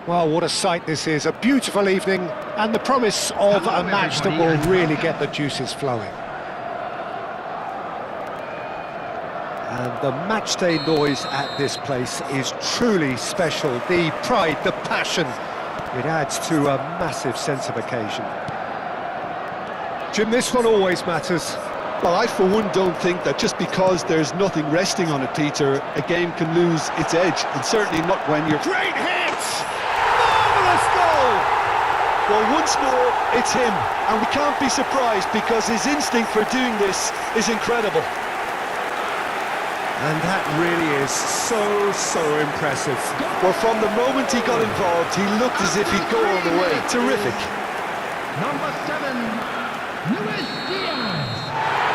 Well, what a sight this is, a beautiful evening, and the promise of a match that will really get the juices flowing. And the matchday noise at this place is truly special. The pride, the passion, it adds to a massive sense of occasion. Jim, this one always matters. Well, I for one don't think that just because there's nothing resting on it, Peter, a game can lose its edge, and certainly not when you're... Great hit! Marvellous goal! Well, once more, it's him, and we can't be surprised because his instinct for doing this is incredible. And that really is so impressive. Well, from the moment he got involved, he looked as if he'd go all the way. Terrific. Number 7, Luis Diaz.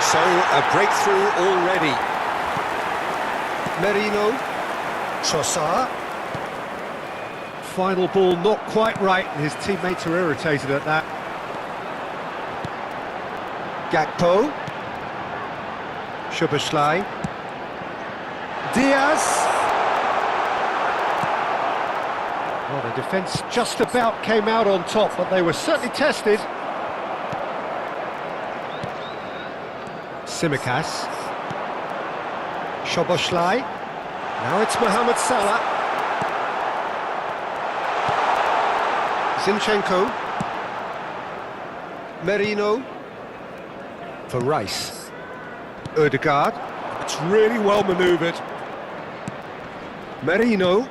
So, a breakthrough already. Merino. Trossard. Final ball not quite right, and his teammates are irritated at that. Gakpo. Szoboszlai. Diaz. Well, the defence just about came out on top, but they were certainly tested. Tsimikas. Szoboszlai. Now it's Mohamed Salah. Zinchenko. Merino. For Rice. Ødegaard. It's really well manoeuvred. Merino.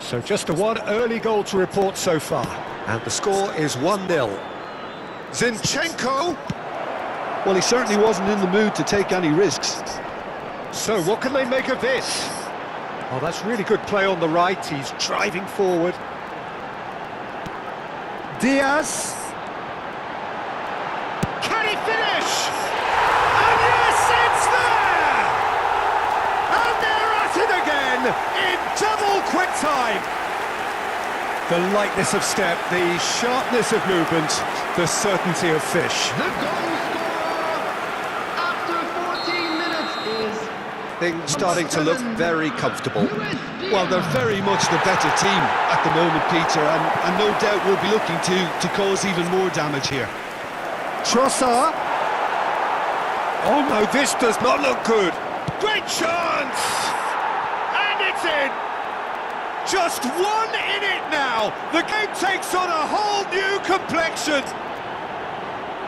So just a one early goal to report so far. And the score is 1-0. Zinchenko! Well, he certainly wasn't in the mood to take any risks. So what can they make of this? Oh, that's really good play on the right. He's driving forward. Diaz. Can he finish? And yes, it's there! And they're at it again in double quick time. The lightness of step, the sharpness of movement, the certainty of fish. The goal scorer after 14 minutes is... Things starting to look very comfortable. Well, they're very much the better team at the moment, Peter, and no doubt will be looking to cause even more damage here. Trossard. Oh no, this does not look good. Great chance! And it's in! Just 1 in it now! The game takes on a whole new complexion!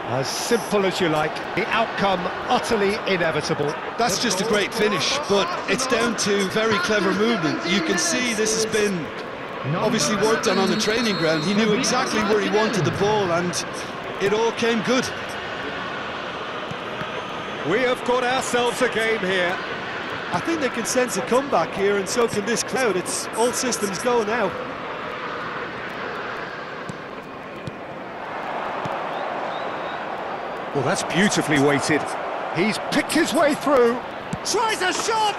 As simple as you like, the outcome utterly inevitable. That's just a great finish, but it's down to very clever movement. You can see this has been obviously worked on the training ground. He knew exactly where he wanted the ball, and it all came good. We have got ourselves a game here. I think they can sense a comeback here, and so can this crowd. It's all systems go now. Well, that's beautifully weighted. He's picked his way through. Tries a shot!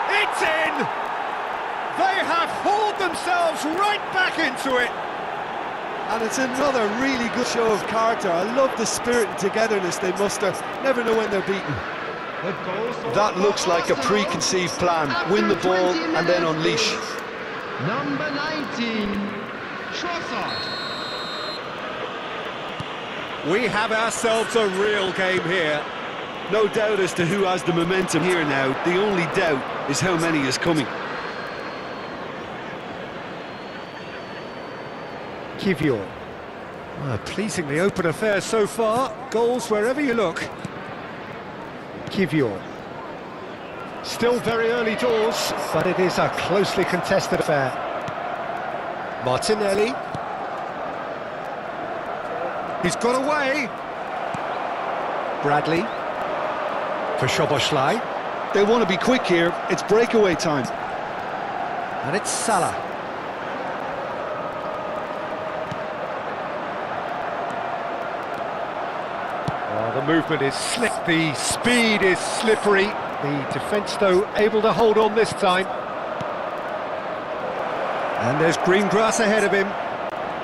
It's in! They have hauled themselves right back into it. And it's another really good show of character. I love the spirit and togetherness they muster. Never know when they're beaten. That looks like a preconceived plan. Win the ball and then unleash. Number 19, Trossard. We have ourselves a real game here. No doubt as to who has the momentum here now. The only doubt is how many is coming. Kivior. A pleasingly open affair so far. Goals wherever you look. Kivior. Still very early doors, but it is a closely contested affair. Martinelli. He's got away. Bradley. For Szoboszlai. They want to be quick here. It's breakaway time. And it's Salah. Oh, the movement is slick, the speed is slippery. The defence, though, able to hold on this time. And there's green grass ahead of him.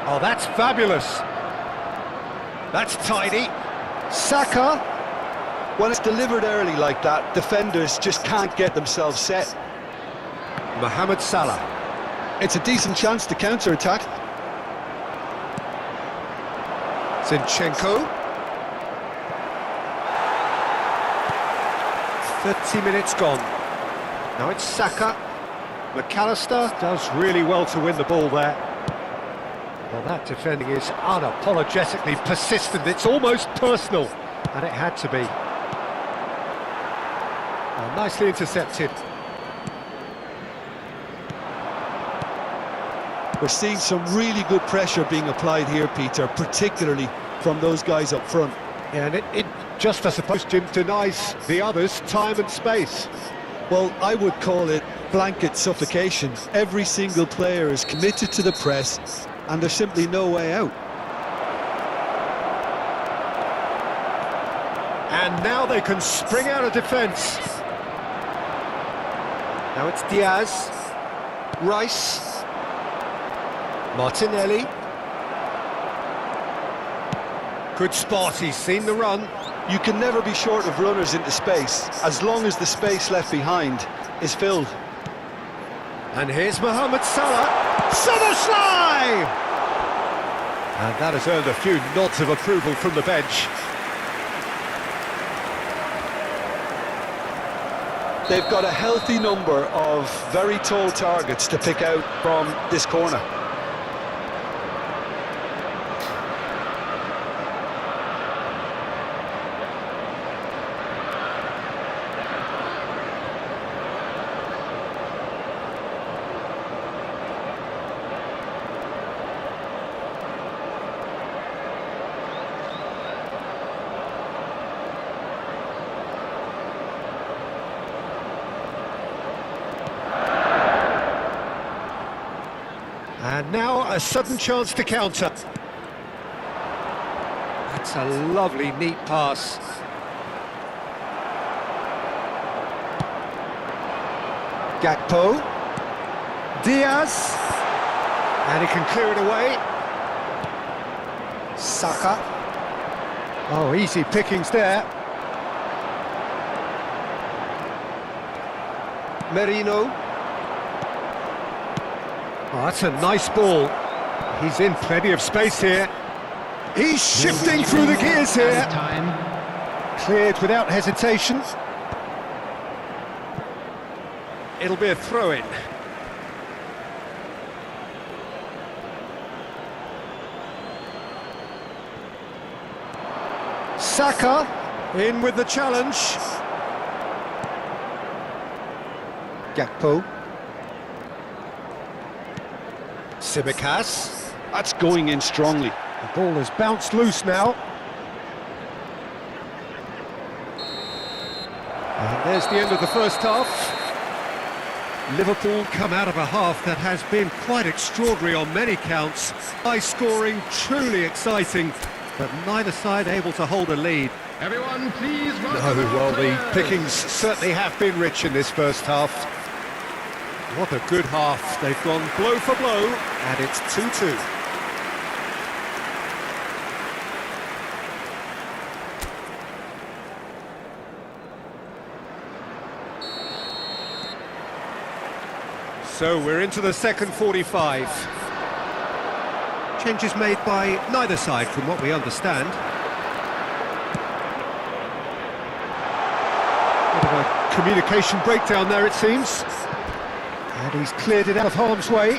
Oh, that's fabulous. That's tidy. Saka. When it's delivered early like that, defenders just can't get themselves set. Mohamed Salah. It's a decent chance to counter-attack. Zinchenko. 30 minutes gone. Now it's Saka. McAllister does really well to win the ball there. Well, that defending is unapologetically persistent. It's almost personal, and it had to be. Oh, nicely intercepted. We're seeing some really good pressure being applied here, Peter, particularly from those guys up front. Yeah, and it just, I suppose, Jim, denies the others time and space. Well, I would call it blanket suffocation. Every single player is committed to the press, and there's simply no way out. And now they can spring out of defence. Now it's Diaz, Rice, Martinelli. Good spot, he's seen the run. You can never be short of runners into space, as long as the space left behind is filled. And here's Mohamed Salah. Szoboszlai! And that has earned a few nods of approval from the bench. They've got a healthy number of very tall targets to pick out from this corner. And now a sudden chance to counter. That's a lovely, neat pass. Gakpo. Diaz. And he can clear it away. Saka. Oh, easy pickings there. Merino. Oh, that's a nice ball. He's in plenty of space here. He's shifting through the gears here. Cleared without hesitation. It'll be a throw-in. Saka in with the challenge. Gakpo. Tsimikas. That's going in strongly. The ball has bounced loose now. And there's the end of the first half. Liverpool come out of a half that has been quite extraordinary on many counts. High scoring, truly exciting, but neither side able to hold a lead. Everyone, please run. No, well, the pickings certainly have been rich in this first half. What a good half. They've gone blow for blow, and it's 2-2. So we're into the second 45. Changes made by neither side, from what we understand. Bit of a communication breakdown there, it seems. And he's cleared it out of harm's way.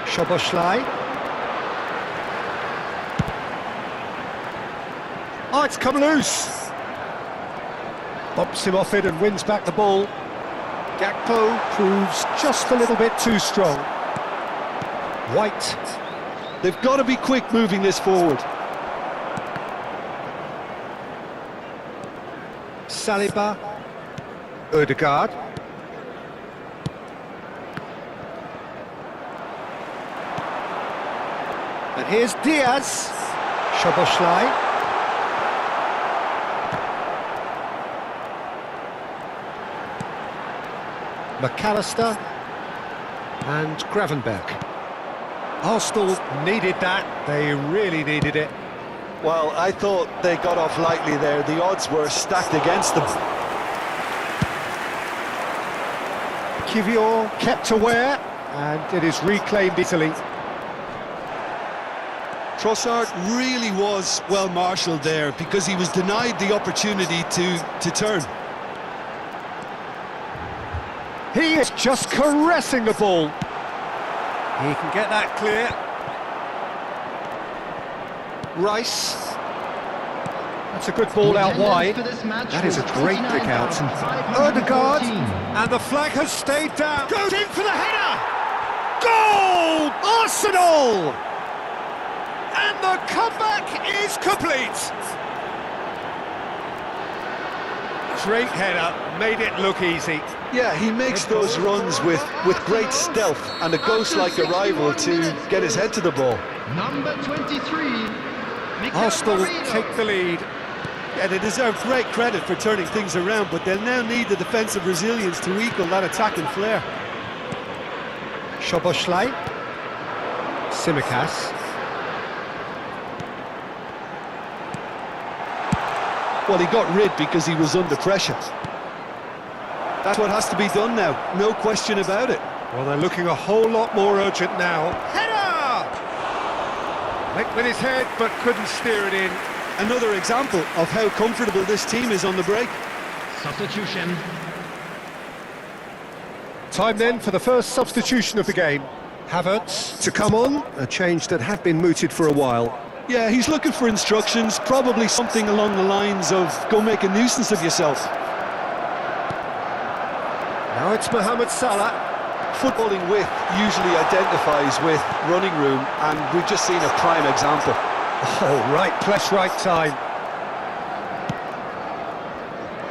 Szoboszlai. Oh, it's come loose. Bops him off it and wins back the ball. Gakpo proves just a little bit too strong. White. They've got to be quick moving this forward. Saliba. Ødegaard. And here's Diaz. Szoboszlai. McAllister. And Gravenberch. Arsenal needed that. They really needed it. Well, I thought they got off lightly there. The odds were stacked against them. Kivior kept aware, and it is reclaimed easily. Trossard really was well marshalled there because he was denied the opportunity to turn. He is just caressing the ball. He can get that clear. Rice. That's a good ball out wide. That is a great pick out. Odegaard. And the flag has stayed down. Goes in for the header. Goal! Arsenal! And the comeback is complete. Great header, made it look easy. Yeah, he makes those runs with great stealth and a ghost-like arrival to get his head to the ball. Number 23. Arsenal take the lead. Yeah, they deserve great credit for turning things around, but they'll now need the defensive resilience to equal that attacking flair. Szoboszlai. Tsimikas. Well, he got rid because he was under pressure. That's what has to be done now, no question about it. Well, they're looking a whole lot more urgent now. Header! Went with his head, but couldn't steer it in. Another example of how comfortable this team is on the break. Substitution. Time then for the first substitution of the game. Havertz to come on, a change that had been mooted for a while. Yeah, he's looking for instructions, probably something along the lines of, go make a nuisance of yourself. Now it's Mohamed Salah. Footballing width usually identifies with running room, and we've just seen a prime example. Oh, right place, right time.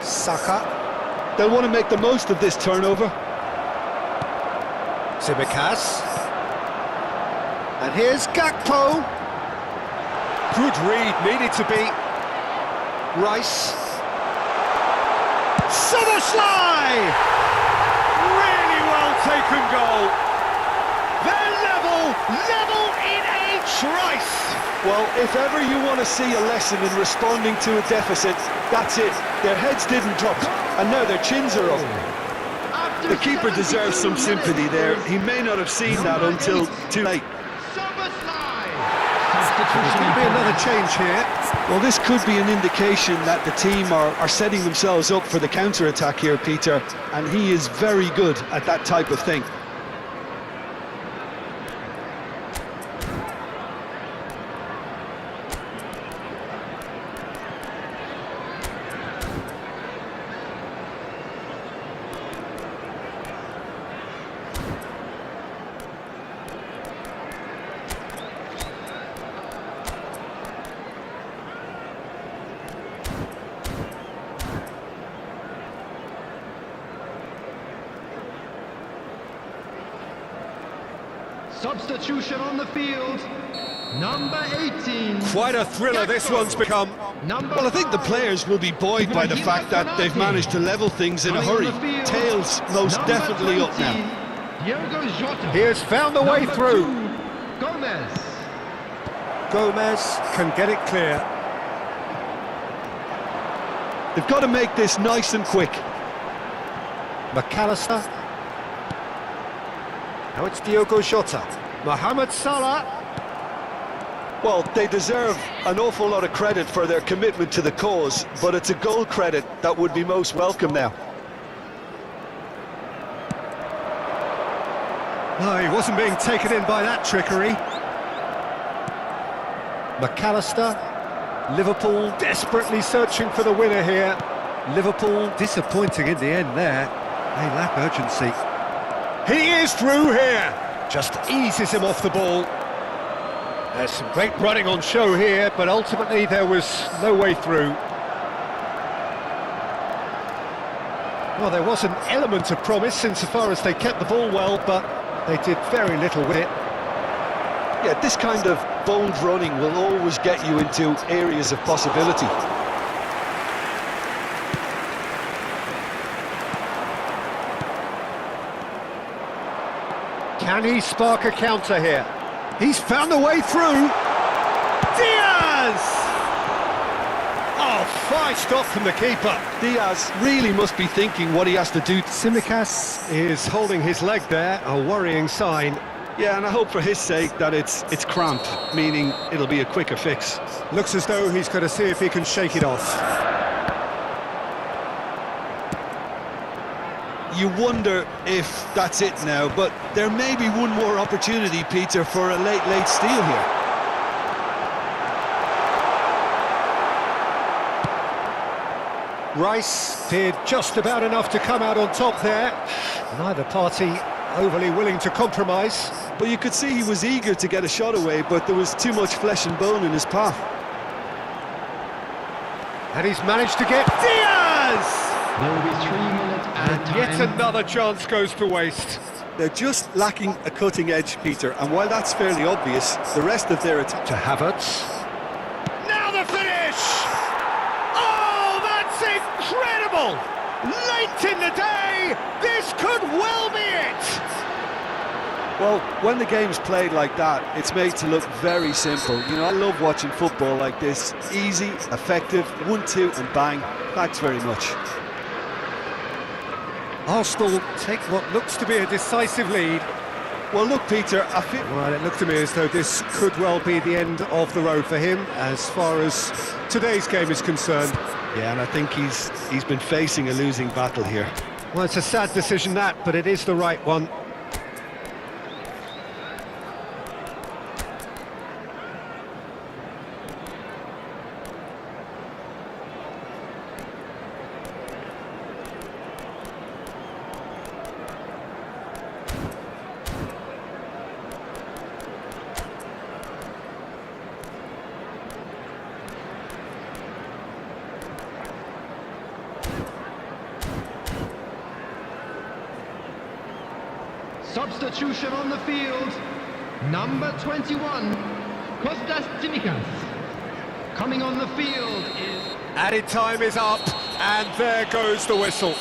Saka. They'll want to make the most of this turnover. Tsimikas. And here's Gakpo. Good read, needed to be. Rice. Szoboszlai! Really well taken goal. They're level in age, Rice. Well, if ever you want to see a lesson in responding to a deficit, that's it. Their heads didn't drop, and now their chins are up. The keeper deserves some sympathy there. He may not have seen that until too late. There's going to be another change here. Well, this could be an indication that the team are setting themselves up for the counter-attack here, Peter, and he is very good at that type of thing. Substitution on the field. Number 18. Quite a thriller this one's become. Well, I think the players will be buoyed by the fact that they've managed to level things in a hurry. Tails most definitely up now. He has found a way through. Gomez. Gomez can get it clear. They've got to make this nice and quick. McAllister. Now it's Diogo Jota. Mohamed Salah. Well, they deserve an awful lot of credit for their commitment to the cause, but it's a goal credit that would be most welcome now. No, he wasn't being taken in by that trickery. McAllister. Liverpool desperately searching for the winner here. Liverpool disappointing in the end there. They lack urgency. He is through here. Just eases him off the ball. There's some great running on show here, but ultimately there was no way through. Well, there was an element of promise insofar as they kept the ball well, but they did very little with it. Yeah, this kind of bold running will always get you into areas of possibility. Can he spark a counter here? He's found a way through. Diaz! Fine stop from the keeper. Diaz really must be thinking what he has to do. Tsimikas is holding his leg there, a worrying sign. Yeah, and I hope for his sake that it's cramp, meaning it'll be a quicker fix. Looks as though he's going to see if he can shake it off. You wonder if that's it now, but there may be one more opportunity, Peter, for a late steal here. Rice did just about enough to come out on top there. Neither party overly willing to compromise. Well, you could see he was eager to get a shot away, but there was too much flesh and bone in his path. And he's managed to get Diaz! There will be 3 minutes And added yet time. another chance goes to waste. They're just lacking a cutting edge, Peter, and while that's fairly obvious, the rest of their attack... To Havertz. Now the finish! Oh, that's incredible! Late in the day, this could well be it! Well, when the game's played like that, it's made to look very simple. You know, I love watching football like this. Easy, effective, 1-2 and bang. Thanks very much. Arsenal take what looks to be a decisive lead. Well, look, Peter, I feel... Well, it looked to me as though this could well be the end of the road for him, as far as today's game is concerned. Yeah, and I think he's been facing a losing battle here. Well, it's a sad decision that, but it is the right one. Substitution on the field. Number 21, Kostas Tsimikas. Coming on the field is... Added time is up, and there goes the whistle.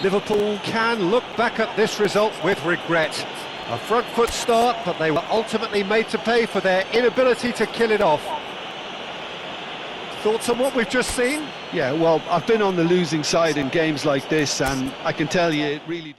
Liverpool can look back at this result with regret. A front foot start, but they were ultimately made to pay for their inability to kill it off. Thoughts on what we've just seen? Yeah, well, I've been on the losing side in games like this, and I can tell you it really...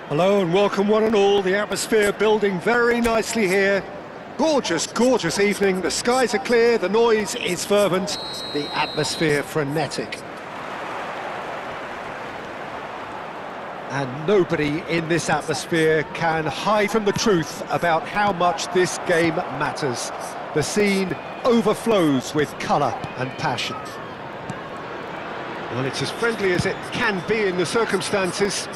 Hello and welcome one and all. The atmosphere building very nicely here. Gorgeous, gorgeous evening. The skies are clear, the noise is fervent, the atmosphere frenetic. And nobody in this atmosphere can hide from the truth about how much this game matters. The scene overflows with colour and passion. Well, it's as friendly as it can be in the circumstances,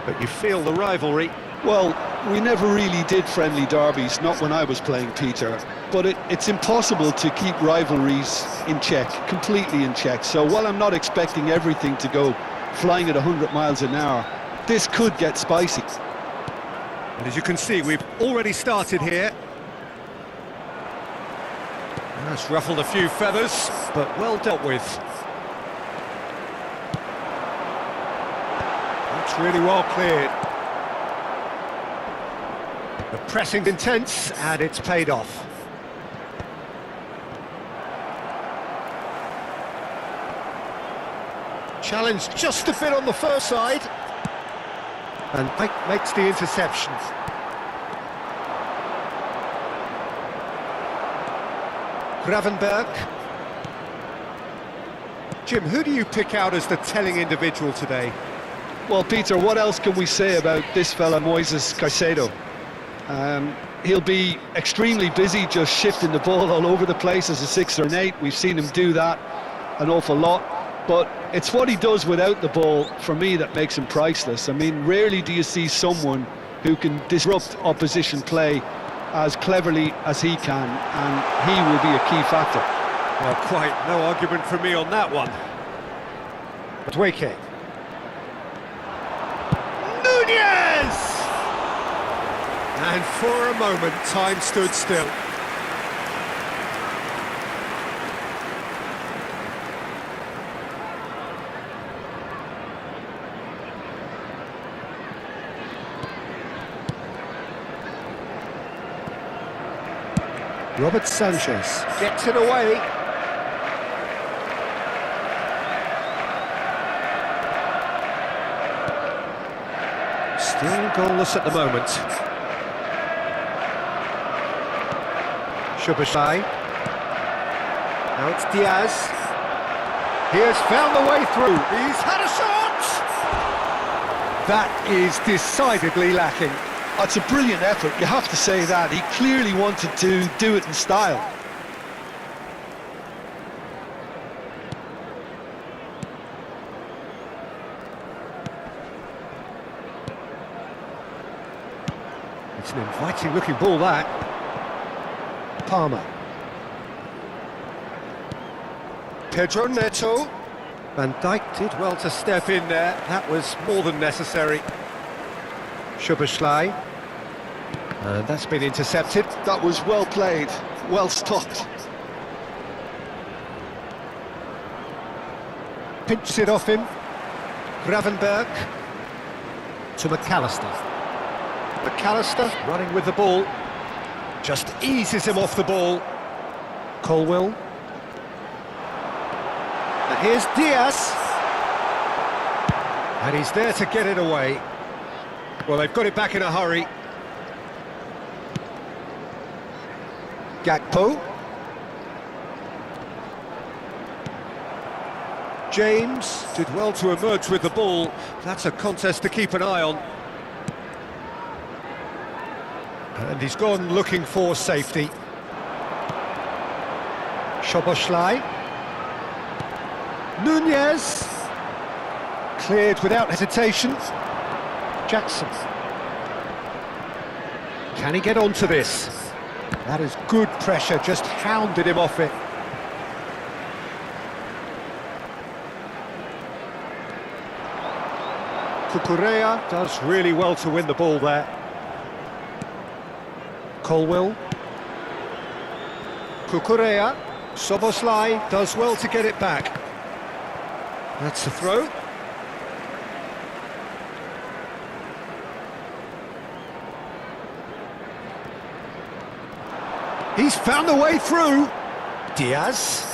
but you feel the rivalry. Well, we never really did friendly derbies, not when I was playing, Peter. But it's impossible to keep rivalries in check, completely in check. So while I'm not expecting everything to go flying at 100 miles an hour, this could get spicy. And as you can see, we've already started here. That's ruffled a few feathers, but well dealt with. That's really well cleared. The pressing's intense, and it's paid off. Challenge just a bit on the first side. And Mike makes the interception. Gravenberg. Jim, who do you pick out as the telling individual today? Well, Peter, what else can we say about this fella, Moises Caicedo? He'll be extremely busy just shifting the ball all over the place as a 6 or an 8. We've seen him do that an awful lot. But it's what he does without the ball, for me, that makes him priceless. I mean, rarely do you see someone who can disrupt opposition play as cleverly as he can, and he will be a key factor. Well, quite no argument from me on that one. Dueke. Nunez! And for a moment, time stood still. Robert Sanchez gets it away. Still goalless at the moment. Szoboszlai. Now it's Diaz. He has found the way through. He's had a shot! That is decidedly lacking. It's a brilliant effort, you have to say that. He clearly wanted to do it in style. It's an inviting looking ball, that. Palmer. Pedro Neto. Van Dijk did well to step in there. That was more than necessary. Szoboszlai. And that's been intercepted. That was well played, well stopped. Pinches it off him. Gravenberg. To McAllister. McAllister running with the ball. Just eases him off the ball. Colwill. And here's Diaz. And he's there to get it away. Well, they've got it back in a hurry. Gakpo. James did well to emerge with the ball. That's a contest to keep an eye on. And he's gone looking for safety. Szoboszlai. Nunez. Cleared without hesitation. Jackson. Can he get onto this? That is good pressure, just hounded him off it. Cucurella does really well to win the ball there. Colwill. Cucurella. Szoboszlai does well to get it back. That's the throw. He's found a way through. Diaz.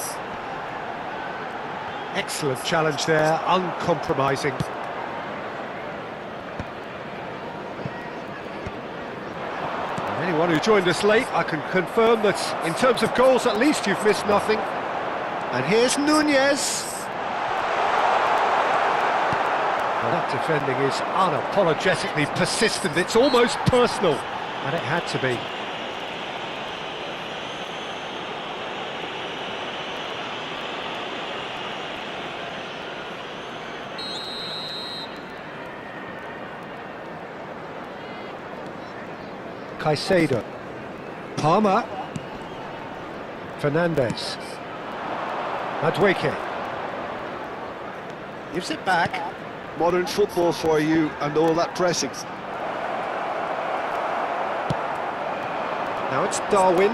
Excellent challenge there, uncompromising. And anyone who joined us late, I can confirm that in terms of goals, at least you've missed nothing. And here's Nunez. Well, that defending is unapologetically persistent. It's almost personal, and it had to be. Caicedo. Palmer. Fernandez. Madueke. Gives it back. Modern football for you and all that pressing. Now it's Darwin.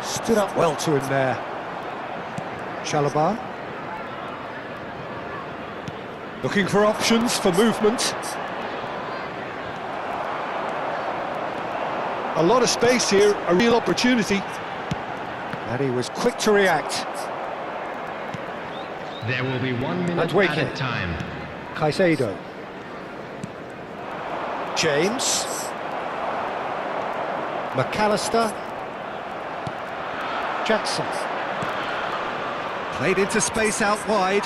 Stood up well to him there. Chalobah. Looking for options for movement. A lot of space here, a real opportunity. And he was quick to react. There will be 1 minute Madueke. added time. Caicedo. James. McAllister. Jackson. Played into space out wide.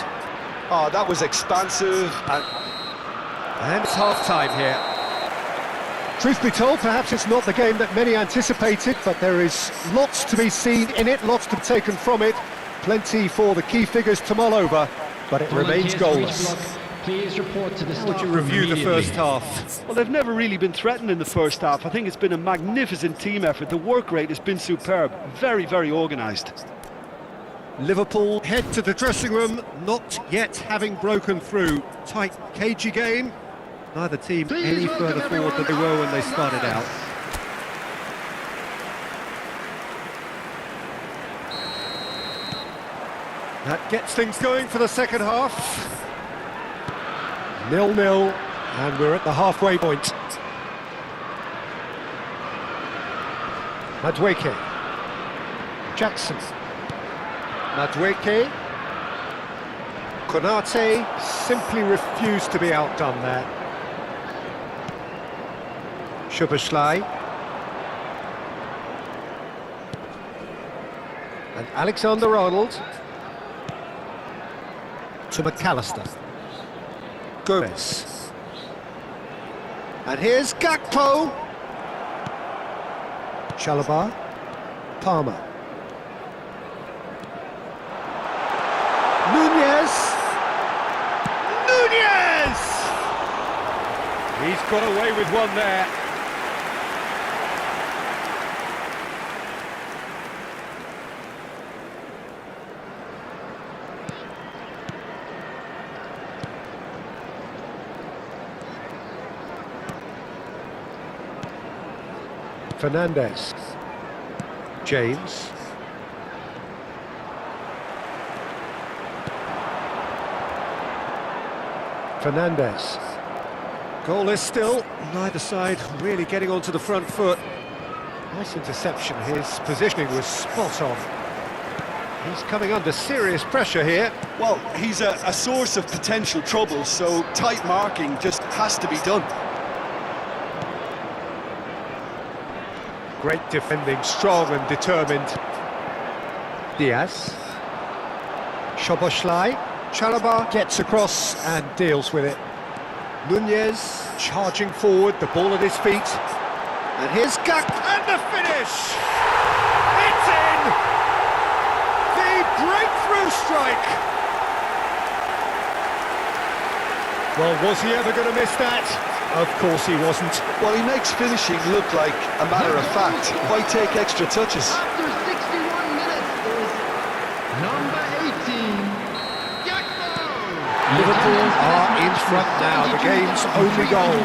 Oh, that was expansive. And it's half-time here. Truth be told, perhaps it's not the game that many anticipated, but there is lots to be seen in it, lots to be taken from it. Plenty for the key figures to mull over, but it remains goalless. Please report to the How would staff you review the immediately. first half? Well, they've never really been threatened in the first half. I think it's been a magnificent team effort. The work rate has been superb. Very, very organised. Liverpool head to the dressing room, not yet having broken through. Tight, cagey game. Neither team Please any welcome further forward than they everyone were when they on started the out. That gets things going for the second half. 0-0, and we're at the halfway point. Madueke. Jackson. Madueke. Konate simply refused to be outdone there. Szoboszlai. And Alexander-Arnold. To McAllister. Gomez. And here's Gakpo. Chalobah. Palmer. Nunez. Nunez! He's got away with one there. Fernandez. James. Fernandez. Goalless still, neither side really getting onto the front foot. Nice interception, his positioning was spot on. He's coming under serious pressure here. Well, he's a source of potential trouble, so tight marking just has to be done. Great defending, strong and determined. Diaz. Szoboszlai. Chalobah gets across and deals with it. Nunez charging forward, the ball at his feet. And here's Gak, and the finish! It's in! The breakthrough strike! Well, was he ever going to miss that? Of course he wasn't. Well, he makes finishing look like a matter of fact. Why take extra touches? After 61 minutes is number 18, Gakpo. Liverpool are in front now, the game's only goal.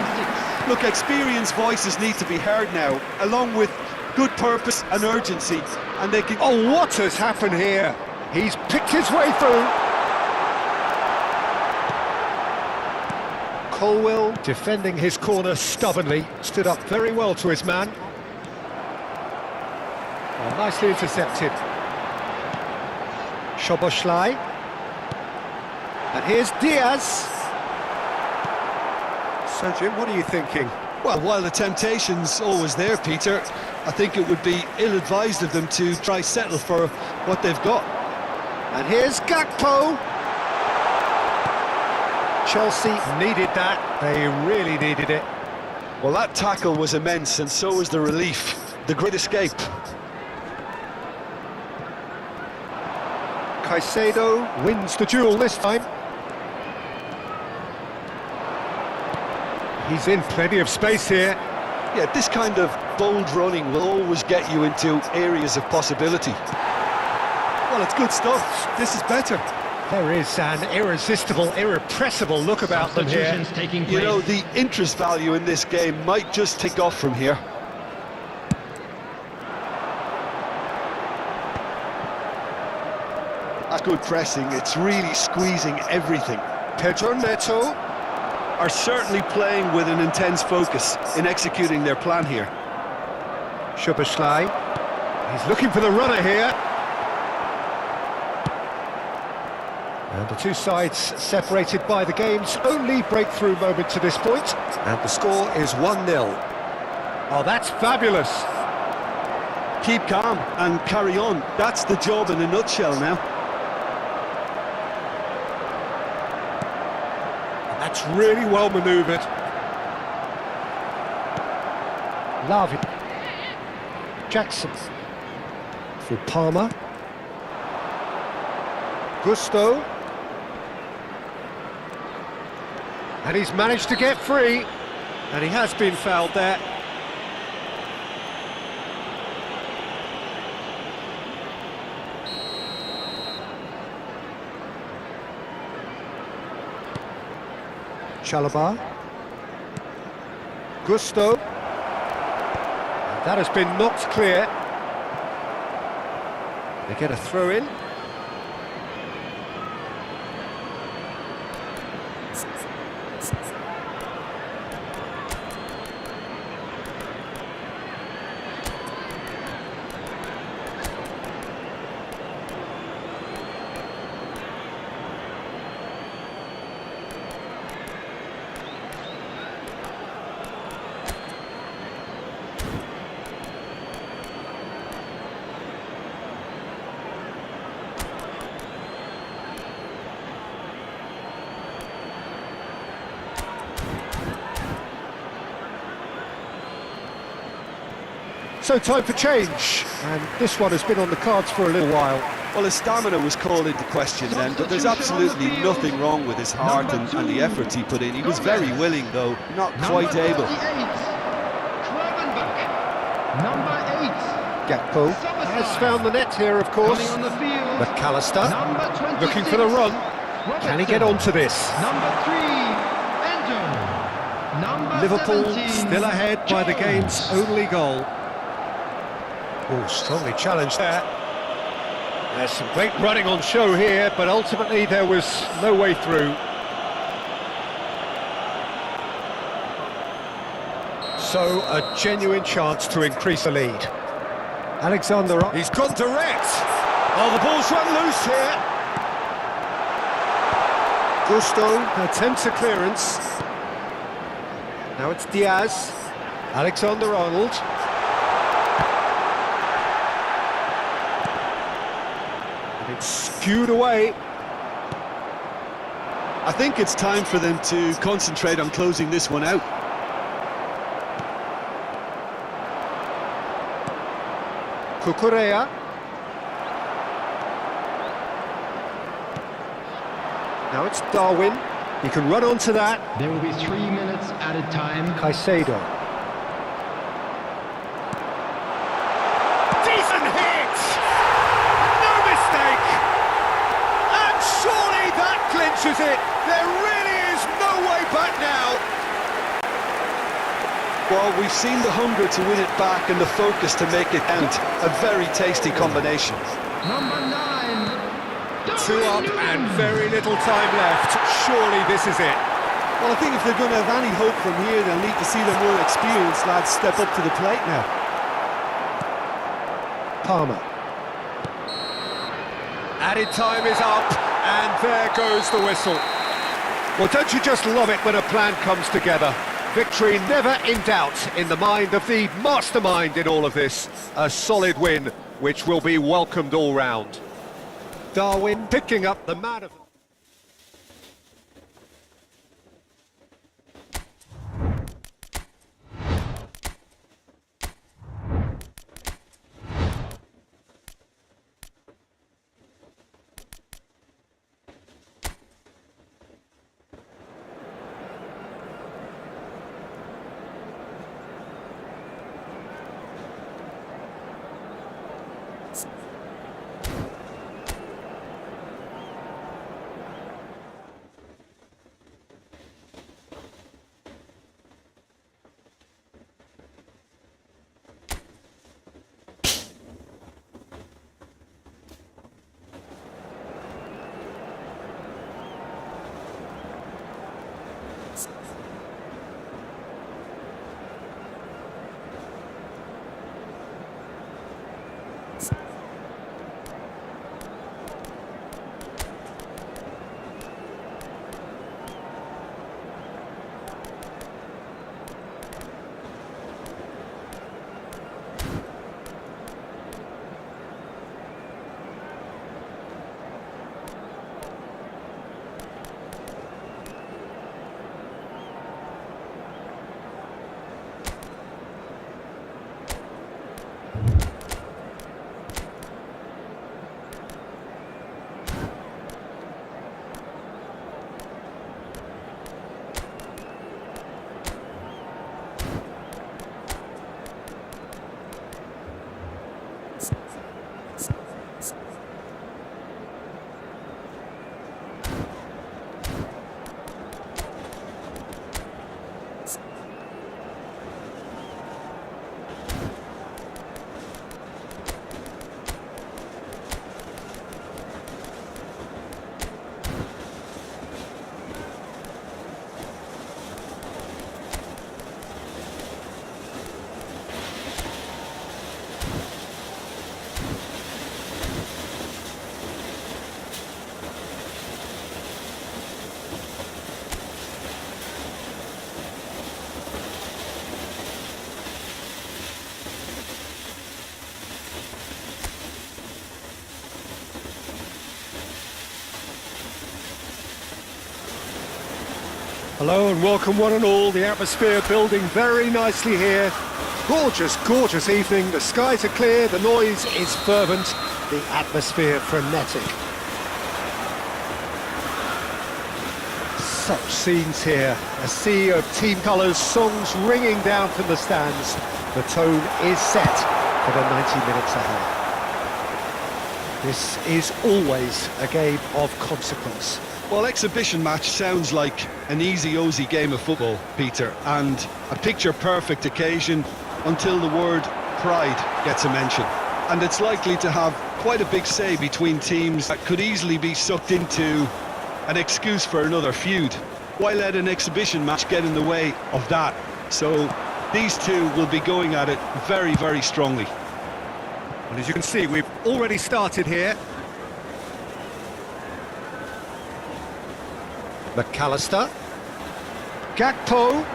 Look, experienced voices need to be heard now, along with good purpose and urgency, and they can... Oh, what has happened here? He's picked his way through. Colwell defending his corner stubbornly, stood up very well to his man. Oh, nicely intercepted. Szoboszlai. And here's Diaz. So, Jim, what are you thinking? Well, while the temptation's always there, Peter, I think it would be ill-advised of them to try settle for what they've got. And here's Gakpo. Chelsea needed that. They really needed it. Well, that tackle was immense, and so was the relief. The great escape. Caicedo wins the duel this time. He's in plenty of space here. Yeah, this kind of bold running will always get you into areas of possibility. Well, it's good stuff. This is better. There is an irresistible, irrepressible look about them here. Substitutions taking place. You know, the interest value in this game might just take off from here. That's good pressing. It's really squeezing everything. Pedro Neto are certainly playing with an intense focus in executing their plan here. Szoboszlai. He's looking for the runner here. And the two sides separated by the game's only breakthrough moment to this point. And the score is 1-0. Oh, that's fabulous. Keep calm and carry on. That's the job in a nutshell now. That's really well manoeuvred. Lavi. Jackson. For Palmer. Gusto. And he's managed to get free. And he has been fouled there. Chalobah. Gusto. And that has been knocked clear. They get a throw in. So time for change, and this one has been on the cards for a little while. Well, his stamina was called into question then, but there's absolutely nothing wrong with his heart and the efforts he put in. He was very willing, though, not quite able. Number 8. Gakpo has found the net here, of course. Coming on the field. McAllister Number 26. looking for the run. Can he get onto this? Number 3. Endo. Number Liverpool 17. still ahead by the game's only goal. Oh, strongly challenged there. There's some great running on show here, but ultimately there was no way through. So, a genuine chance to increase the lead. Alexander, he's gone direct. Oh, the ball's run loose here. Gusto attempts a clearance. Now it's Diaz. Alexander-Arnold. And it's skewed away. I think it's time for them to concentrate on closing this one out. Cucurella. Now it's Darwin. He can run onto that. There will be 3 minutes added time. Caicedo. Decent hit! No mistake! And surely that clinches it. There really is no way back now. Well, we've seen the hunger to win it back and the focus to make it count. A very tasty combination. Number 9. 2 up and very little time left. Surely this is it. Well, I think if they're going to have any hope from here, they'll need to see the more experienced lads step up to the plate now. Palmer. Added time is up, and there goes the whistle. Well, don't you just love it when a plan comes together? Victory never in doubt in the mind of the mastermind in all of this. A solid win, which will be welcomed all round. Darwin picking up the man of... Hello and welcome one and all. The atmosphere building very nicely here. Gorgeous, gorgeous evening. The skies are clear, the noise is fervent, the atmosphere frenetic. Such scenes here. A sea of team colours, songs ringing down from the stands. The tone is set for the 90 minutes ahead. This is always a game of consequence. Well, exhibition match sounds like an easy-ozy game of football, Peter, and a picture-perfect occasion until the word pride gets a mention. And it's likely to have quite a big say between teams that could easily be sucked into an excuse for another feud. Why let an exhibition match get in the way of that? So these two will be going at it very, very strongly. And as you can see, we've already started here. McAllister. Gakpo.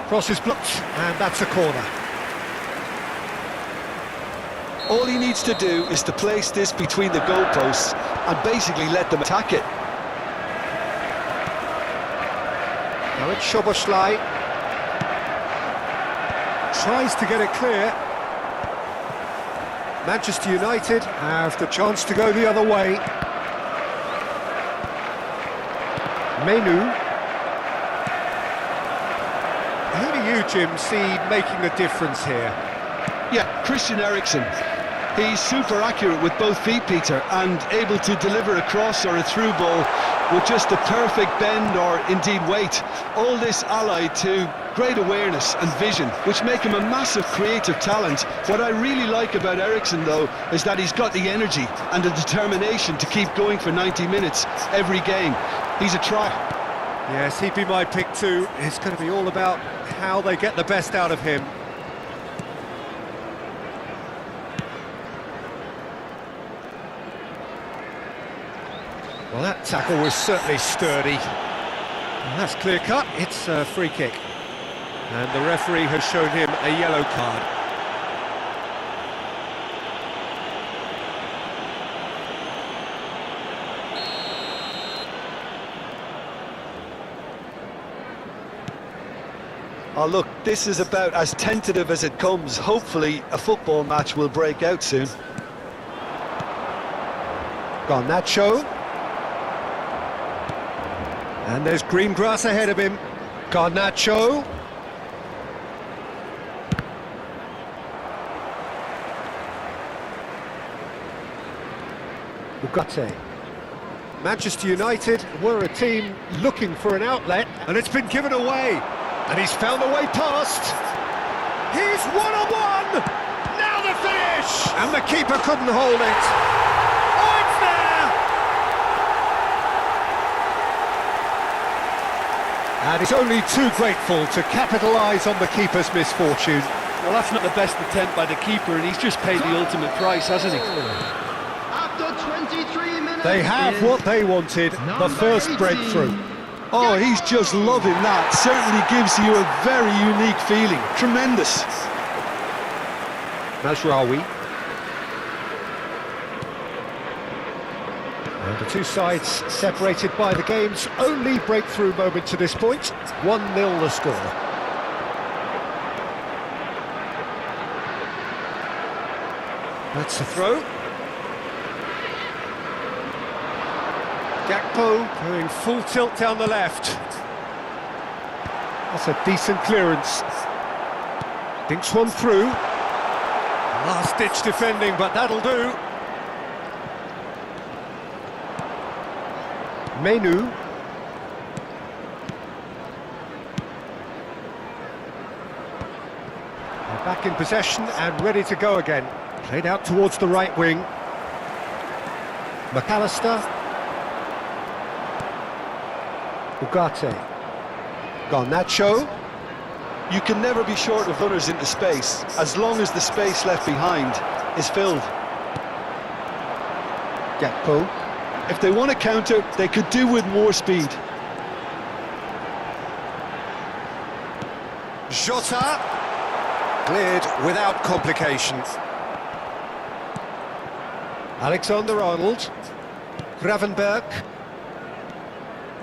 Cross is blocked, and that's a corner. All he needs to do is to place this between the goalposts and basically let them attack it. Now it's Szoboszlai. Tries to get it clear. Manchester United have the chance to go the other way. Menu. Who do you, Jim, see making the difference here? Yeah, Christian Eriksen. He's super accurate with both feet, Peter, and able to deliver a cross or a through ball with just a perfect bend or indeed weight. All this allied to great awareness and vision, which make him a massive creative talent. What I really like about Eriksen, though, is that he's got the energy and the determination to keep going for 90 minutes every game. He's a try. Yes, he'd be my pick too. It's going to be all about how they get the best out of him. Well, that tackle was certainly sturdy. And that's clear cut. It's a free kick. And the referee has shown him a yellow card. Oh, look, this is about as tentative as it comes. Hopefully, a football match will break out soon. Garnacho. And there's green grass ahead of him. Garnacho. Ugarte. Manchester United were a team looking for an outlet, and it's been given away. And he's found a way past. He's one-on-one. Now the finish. And the keeper couldn't hold it. Oh, it's there. And he's only too grateful to capitalise on the keeper's misfortune. Well, that's not the best attempt by the keeper, and he's just paid the ultimate price, hasn't he? After 23 minutes, They have what they wanted, the first 18. breakthrough. Oh, he's just loving that. Certainly gives you a very unique feeling. Tremendous. Mazraoui. And the two sides separated by the game's only breakthrough moment to this point. 1-0 the score. That's a throw. Gakpo going full tilt down the left. That's a decent clearance. Dinks one through. Last-ditch defending, but that'll do. Menu. They're back in possession and ready to go again. Played out towards the right wing. McAllister. Ugarte. Garnacho. You can never be short of runners into space, as long as the space left behind is filled. Gakpo. If they want to counter, they could do with more speed. Jota. Cleared without complications. Alexander-Arnold. Gravenberg.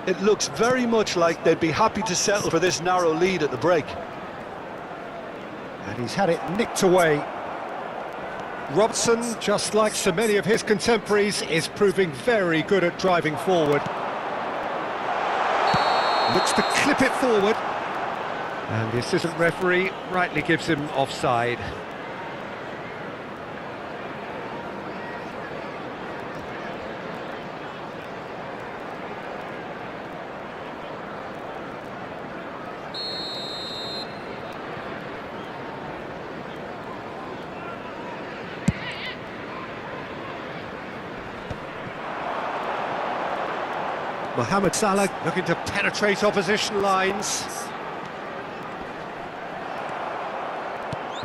It looks very much like they'd be happy to settle for this narrow lead at the break. And he's had it nicked away. Robson, just like so many of his contemporaries, is proving very good at driving forward. Looks to clip it forward. And the assistant referee rightly gives him offside. Mohamed Salah looking to penetrate opposition lines.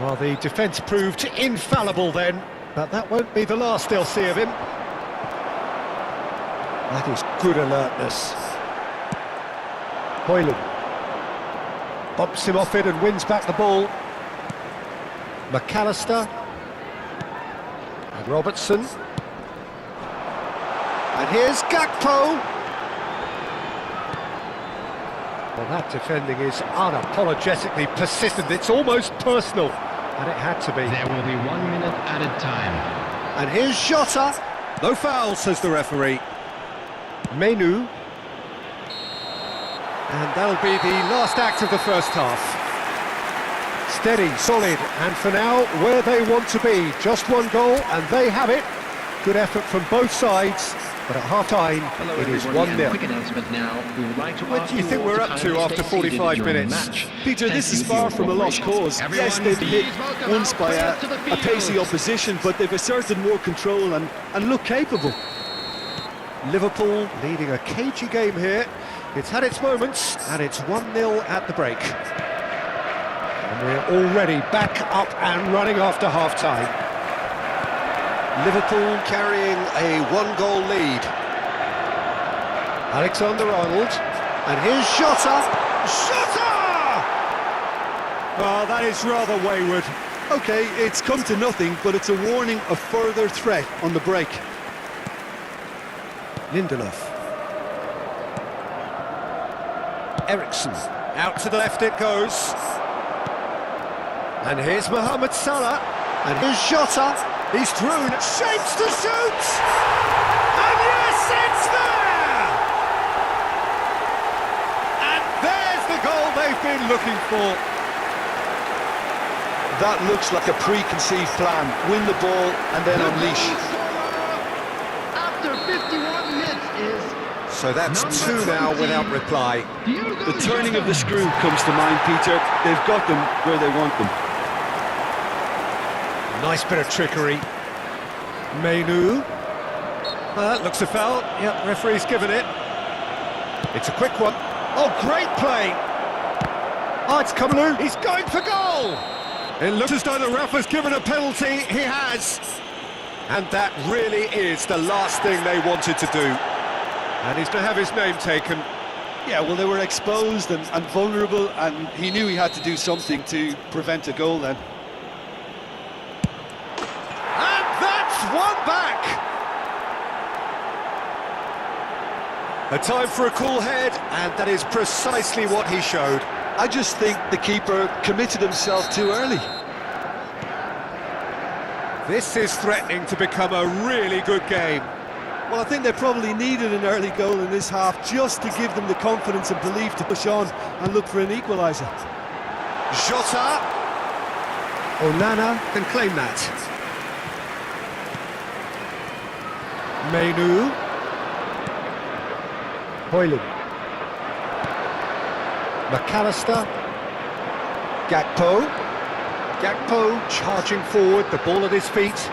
Well, the defence proved infallible then, but that won't be the last they'll see of him. That is good alertness. Hoyland bumps him off it and wins back the ball. McAllister and Robertson. And here's Gakpo. Well, that defending is unapologetically persistent. It's almost personal, and it had to be. There will be 1 minute added time. And here's Jota. No foul, says the referee. Menu. And that'll be the last act of the first half. Steady, solid, and for now, where they want to be. Just one goal, and they have it. Good effort from both sides. But at half-time, it is 1-0. Quick announcement now. We would like to What do you think we're up to after 45 minutes? Peter, this is far from a lost cause. Yes, they've been hit once by a pacey opposition, but they've asserted more control and look capable. Liverpool leading a cagey game here. It's had its moments, and it's 1-0 at the break. And we're already back up and running after half-time. Liverpool carrying a one-goal lead. Alexander-Arnold, and here's Jota. Jota! Oh, that is rather wayward. OK, it's come to nothing, but it's a warning of further threat on the break. Lindelof. Eriksson, out to the left it goes. And here's Mohamed Salah, and here's Jota. He's through, shapes to shoot! And yes, it's there! And there's the goal they've been looking for. That looks like a preconceived plan. Win the ball and then unleash. After 51 minutes is... So that's two now without reply. The turning of the screw comes to mind, Peter. They've got them where they want them. Nice bit of trickery. Menu. That looks a foul. Yep, referee's given it. It's a quick one. Oh, great play. Oh, it's Kamelu. He's going for goal. It looks as though the ref has given a penalty. He has. And that really is the last thing they wanted to do. And he's going to have his name taken. Yeah, well, they were exposed and vulnerable, and he knew he had to do something to prevent a goal then. One back. A time for a cool head, and that is precisely what he showed. I just think the keeper committed himself too early. This is threatening to become a really good game. Well, I think they probably needed an early goal in this half just to give them the confidence and belief to push on and look for an equaliser. Jota. Onana can claim that. Menu. Hoyland. McAllister. Gakpo. Gakpo charging forward, the ball at his feet.